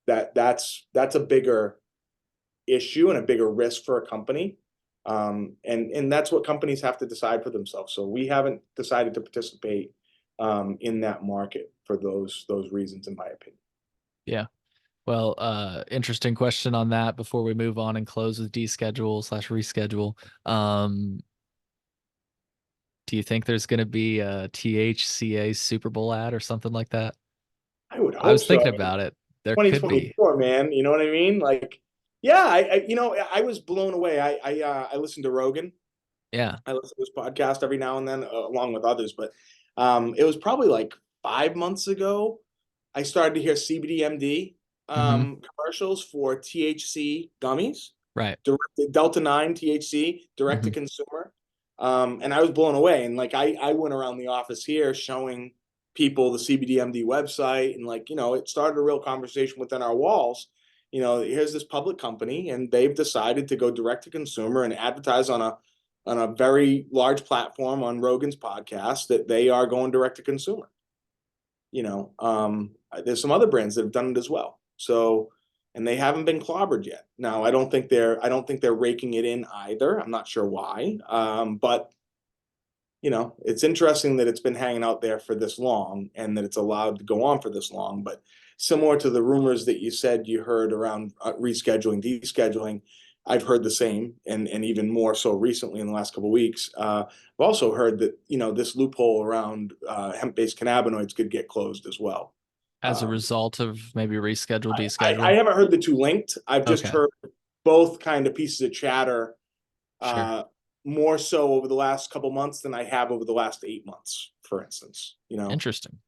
that's a bigger issue and a bigger risk for a company. And that's what companies have to decide for themselves. So we haven't decided to participate in that market for those reasons, in my opinion. yeah. Well, interesting question on that before we move on and close with deschedule slash reschedule. Um, do you think there's going to be a THCA Super Bowl ad or something like that? I would I hope was so. thinking I mean, about it. There could be. 2024, man. You know what I mean? Like, yeah, I was blown away. I listened to Rogan. Yeah. I listen to his podcast every now and then, along with others. But it was probably like 5 months ago. I started to hear CBDMD Hmm. commercials for THC gummies, Right. Delta 9 THC, direct to Hmm. consumer. And I was blown away. And like I went around the office here showing people the CBDMD website, and it started a real conversation within our walls. Here's this public company, and they've decided to go direct to consumer and advertise on a very large platform on Rogan's podcast that they are going direct to consumer. There's some other brands that have done it as well. So, and they haven't been clobbered yet. Now, I don't think they're raking it in either. I'm not sure why. But it's interesting that it's been hanging out there for this long and that it's allowed to go on for this long. But similar to the rumors that you said you heard around rescheduling, descheduling, I've heard the same, and even more so recently in the last couple of weeks. I've also heard that this loophole around hemp-based cannabinoids could get closed as well. As a Um, result of maybe reschedule, I deschedule. haven't heard the two linked. I've just Okay. heard both kind of pieces of chatter, Sure. uh, more so over the last couple months than I have over the last 8 months, for instance. Interesting.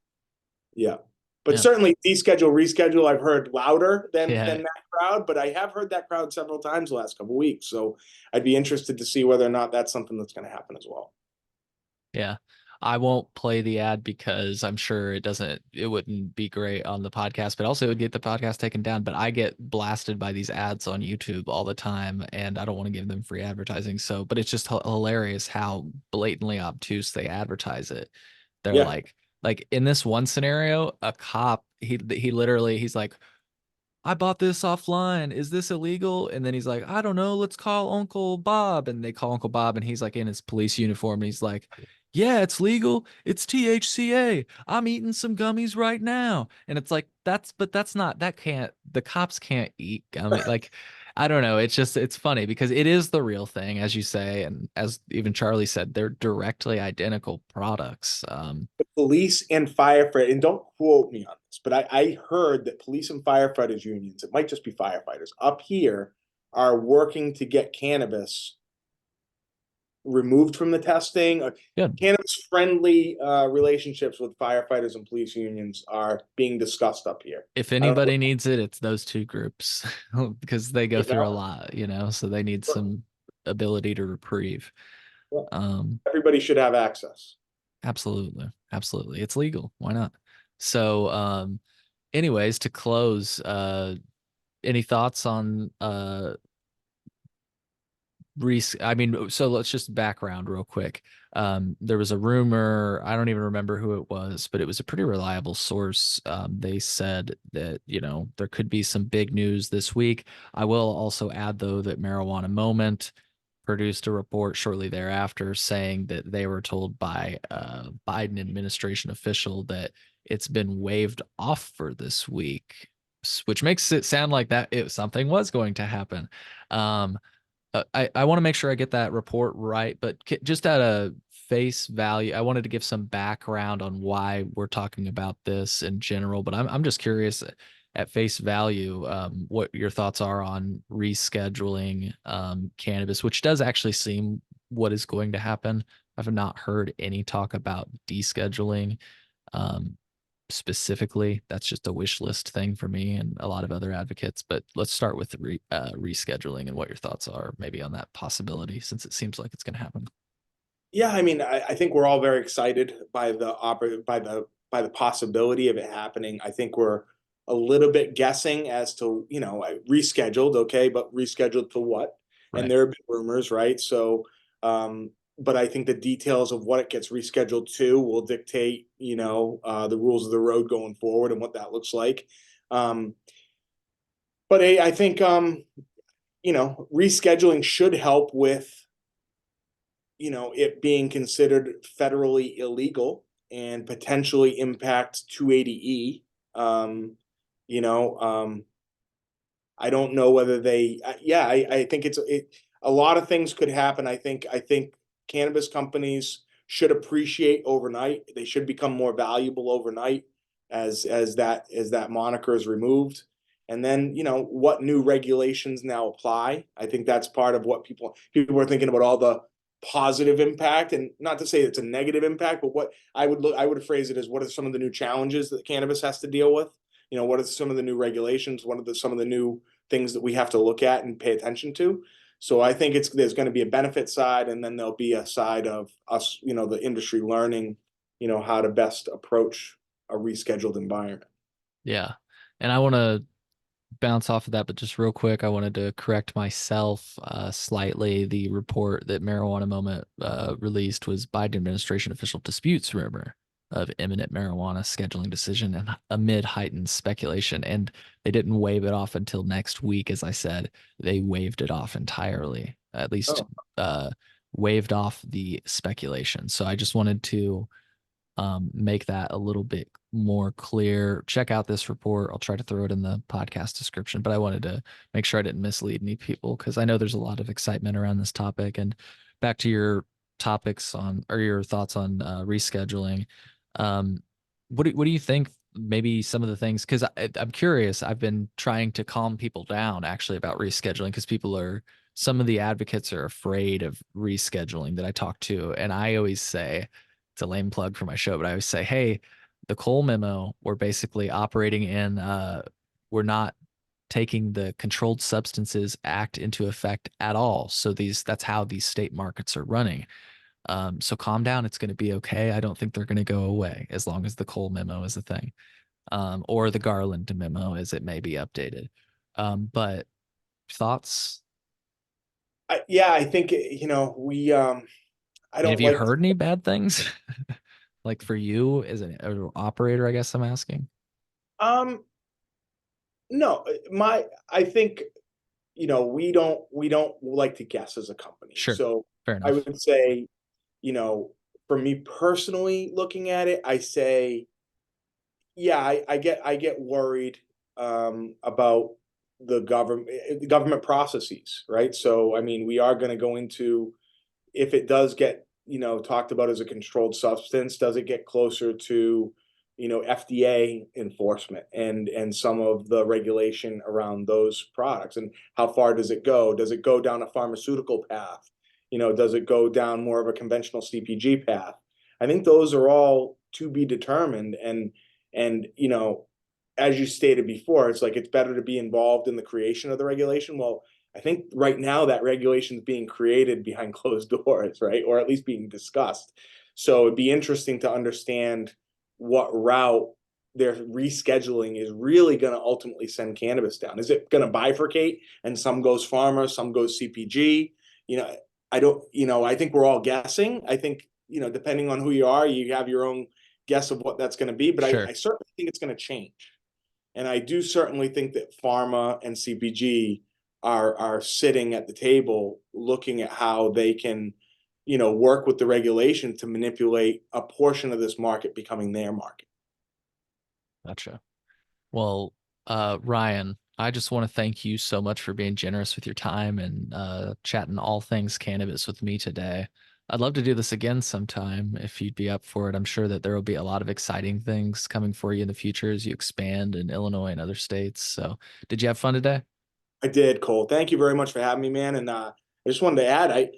Yeah. But Yeah. certainly deschedule, reschedule, I've heard louder than Yeah. that crowd, but I have heard that crowd several times the last couple of weeks. So I'd be interested to see whether or not that's something that's going to happen as well. Yeah. I won't play the ad because I'm sure it wouldn't be great on the podcast, but also it would get the podcast taken down. But I get blasted by these ads on YouTube all the time, and I don't want to give them free advertising. So, but it's just hilarious how blatantly obtuse they advertise it. They're Yeah. like in this one scenario, a cop, he literally, he's like, I bought this offline. Is this illegal? And then he's like, I don't know. Let's call Uncle Bob. And they call Uncle Bob, and he's like in his police uniform. And he's like, yeah, it's legal. It's THCA. I'm eating some gummies right now. And it's like, but that's not, that can't, the cops can't eat gummy. Like, I don't know. It's just, it's funny because it is the real thing, as you say. And as even Charlie said, they're directly identical products. The police and firefighter, and don't quote me on this, but I heard that police and firefighters unions, it might just be firefighters up here, are working to get cannabis removed from the testing. Good. Cannabis friendly relationships with firefighters and police unions are being discussed up here. If I don't know. anybody needs it, it's those two groups because they go You through a know, lot, so they need some ability to reprieve. Um, everybody should have access. absolutely. Absolutely. It's legal. Why not? So, anyways, to close, any thoughts on I mean, so let's just background real quick. There was a rumor, I don't even remember who it was, but it was a pretty reliable source. They said that, there could be some big news this week. I will also add, though, that Marijuana Moment produced a report shortly thereafter saying that they were told by a Biden administration official that it's been waived off for this week, which makes it sound like that something was going to happen. I want to make sure I get that report right, but just at a face value, I wanted to give some background on why we're talking about this in general. But I'm just curious at face value, what your thoughts are on rescheduling cannabis, which does actually seem what is going to happen. I've not heard any talk about descheduling. Um, Specifically. That's just a wish list thing for me and a lot of other advocates. But let's start with rescheduling and what your thoughts are maybe on that possibility, since it seems like it's going to happen. Yeah, I mean, I think we're all very excited by by the possibility of it happening. I think we're a little bit guessing as to, rescheduled, okay, but rescheduled to what? And Right. there have been rumors, right? So, but I think the details of what it gets rescheduled to will dictate, the rules of the road going forward and what that looks like. Um, but I think, rescheduling should help with, it being considered federally illegal and potentially impact 280E. You know, I don't know whether yeah, I think a lot of things could happen. I think cannabis companies should appreciate overnight. They should become more valuable overnight as that moniker is removed. And then, what new regulations now apply. I think that's part of what people are thinking about, all the positive impact, and not to say it's a negative impact, but what I would phrase it as, what are some of the new challenges that cannabis has to deal with? What are some of the new regulations? What are some of the new things that we have to look at and pay attention to? So I think there's going to be a benefit side, and then there'll be a side of us, the industry learning, how to best approach a rescheduled environment. Yeah. And I want to bounce off of that, but just real quick, I wanted to correct myself slightly. The report that Marijuana Moment released was Biden administration official disputes rumor of imminent marijuana scheduling decision and amid heightened speculation. And they didn't waive it off until next week, as I said. They waived it off entirely, at least Oh, waived off the speculation. So I just wanted to make that a little bit more clear. Check out this report. I'll try to throw it in the podcast description, but I wanted to make sure I didn't mislead any people because I know there's a lot of excitement around this topic. And back to your topics on, or your thoughts on rescheduling. Um, what do you think? Maybe some of the things, because I'm curious. I've been trying to calm people down actually about rescheduling because some of the advocates are afraid of rescheduling that I talk to, and I always say, it's a lame plug for my show, but I always say, hey, the Cole memo, we're basically operating in, we're not taking the Controlled Substances Act into effect at all. So that's how these state markets are running. So calm down. It's going to be okay. I don't think they're going to go away as long as the Cole memo is a thing, or the Garland memo as it may be updated. But thoughts? Yeah, I think we I I mean, have don't you like heard any bad things? Like for you as an operator, I guess I'm asking. um no, my I think we don't like to guess as a company. Sure. So Fair I enough. would say, you know, for me personally looking at it, I say, yeah, I get worried about the government processes, right? So I mean, we are going to go into, if it does get talked about as a controlled substance, does it get closer to FDA enforcement and some of the regulation around those products, and how far does it go? Does it go down a pharmaceutical path? Does it go down more of a conventional CPG path? I think those are all to be determined, and as you stated before, it's like it's better to be involved in the creation of the regulation. Well, I think right now that regulation is being created behind closed doors, right? Or at least being discussed. So it'd be interesting to understand what route their rescheduling is really going to ultimately send cannabis down. Is it going to bifurcate and some goes pharma, some goes CPG? You know, I don't, I think we're all guessing. I think, depending on who you are, you have your own guess of what that's going to be, but I Sure. certainly think it's going to change. And I do certainly think that pharma and CPG are sitting at the table looking at how they can, work with the regulation to manipulate a portion of this market becoming their market. Gotcha. Well, Ryan, I just want to thank you so much for being generous with your time and chatting all things cannabis with me today. I'd love to do this again sometime if you'd be up for it. I'm sure that there will be a lot of exciting things coming for you in the future as you expand in Illinois and other states. So, did you have fun today? I did, Cole. Thank you very much for having me, man. And I just wanted to add,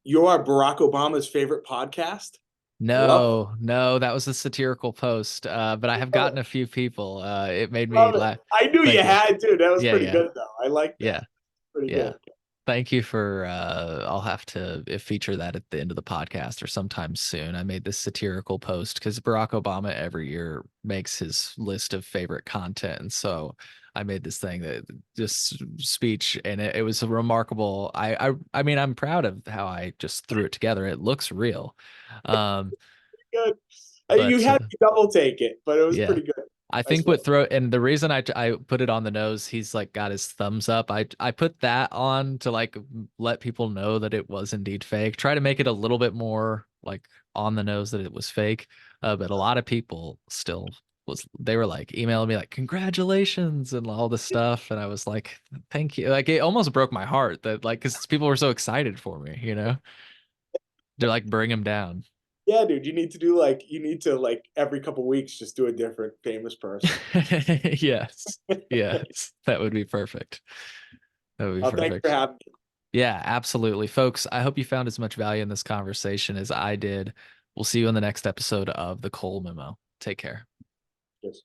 you are Barack Obama's favorite podcast. I love it. No, no, that was a satirical post. But I have Love gotten a few people. It made me Love it. laugh. I knew you Thank you. had to. That was Yeah, pretty yeah, good, though. I like that. yeah, Pretty yeah. good. Thank you for I'll have to feature that at the end of the podcast or sometime soon. I made this satirical post because Barack Obama every year makes his list of favorite content. And so I made this thing that this speech and it was a remarkable. I mean I'm proud of how I just threw it together. It looks real. Um, Good. You but had to double take it, but it was yeah. pretty good. I Nice think work. what throw and the reason I put it on the nose, he's like got his thumbs up. I put that on to like let people know that it was indeed fake. Try to make it a little bit more like on the nose that it was fake. But a lot of people still they were like emailing me like congratulations and all this stuff, and I was like thank you. Like it almost broke my heart that like because people were so excited for me, you know. They're like bring him down. Yeah, dude, you need to like every couple weeks just do a different famous person. Yes. Yes. That would be perfect. That would be Thanks for perfect. having me. Yeah, absolutely. Folks, I hope you found as much value in this conversation as I did. We'll see you in the next episode of the Cole Memo. Take care. Yes.